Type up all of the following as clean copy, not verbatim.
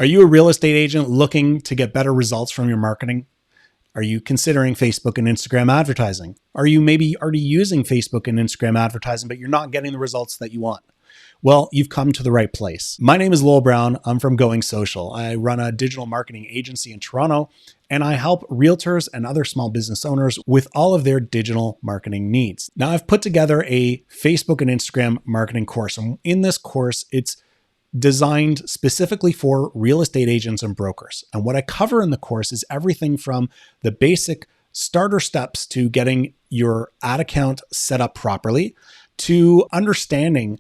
Are you a real estate agent looking to get better results from your marketing? Are you considering Facebook and Instagram advertising? Are you maybe already using Facebook and Instagram advertising, but you're not getting the results that you want? Well, you've come to the right place. My name is Lowell Brown. I'm from Going Social. I run a digital marketing agency in Toronto, and I help realtors and other small business owners with all of their digital marketing needs. Now, I've put together a Facebook and Instagram marketing course, and in this course, it's designed specifically for real estate agents and brokers. And what I cover in the course is everything from the basic starter steps to getting your ad account set up properly, to understanding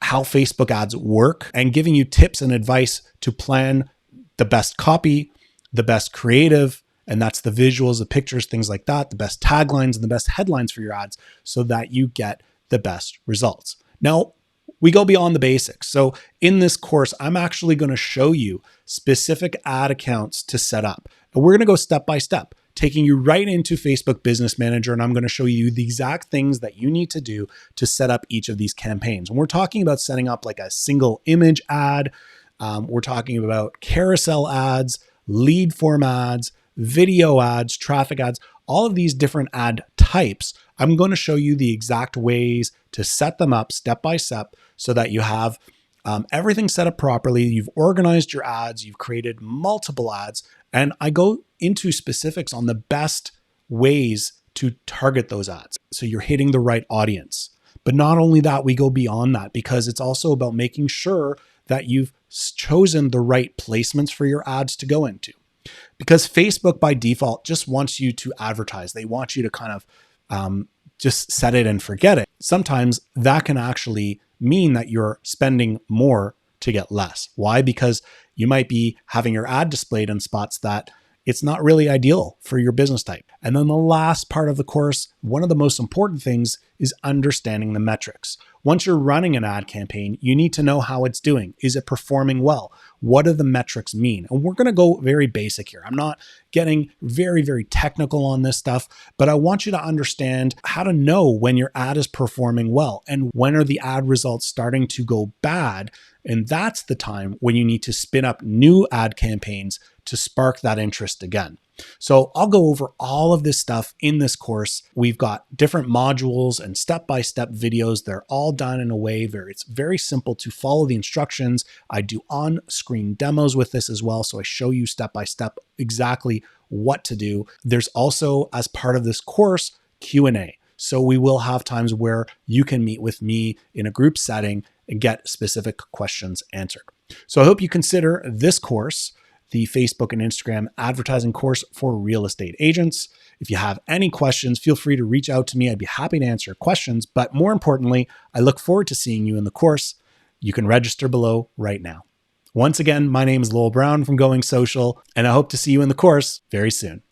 how Facebook ads work and giving you tips and advice to plan the best copy, the best creative, and that's the visuals, the pictures, things like that, the best taglines and the best headlines for your ads so that you get the best results. Now, we go beyond the basics. So in this course, I'm actually going to show you specific ad accounts to set up. And we're going to go step by step, taking you right into Facebook Business Manager. And I'm going to show you the exact things that you need to do to set up each of these campaigns. And we're talking about setting up like a single image ad. We're talking about carousel ads, lead form ads, video ads, traffic ads, all of these different ad types. I'm going to show you the exact ways to set them up step by step so that you have everything set up properly. You've organized your ads, you've created multiple ads, and I go into specifics on the best ways to target those ads so you're hitting the right audience. But not only that, we go beyond that because it's also about making sure that you've chosen the right placements for your ads to go into. Because Facebook by default just wants you to advertise. They want you to kind of just set it and forget it. Sometimes that can actually mean that you're spending more to get less. Why? Because you might be having your ad displayed in spots that it's not really ideal for your business type. And then the last part of the course, one of the most important things is understanding the metrics. Once you're running an ad campaign, you need to know how it's doing. Is it performing well? What do the metrics mean? And we're going to go very basic here. I'm not getting very, very technical on this stuff, but I want you to understand how to know when your ad is performing well and when are the ad results starting to go bad. And that's the time when you need to spin up new ad campaigns to spark that interest again. So I'll go over all of this stuff in this course. We've got different modules and step-by-step videos. They're all done in a way where it's very simple to follow the instructions. I do on-screen demos with this as well. So I show you step-by-step exactly what to do. There's also, as part of this course, Q&A. So we will have times where you can meet with me in a group setting and get specific questions answered. So I hope you consider this course, the Facebook and Instagram advertising course for real estate agents. If you have any questions, feel free to reach out to me. I'd be happy to answer questions. But more importantly, I look forward to seeing you in the course. You can register below right now. Once again, my name is Lowell Brown from Going Social, and I hope to see you in the course very soon.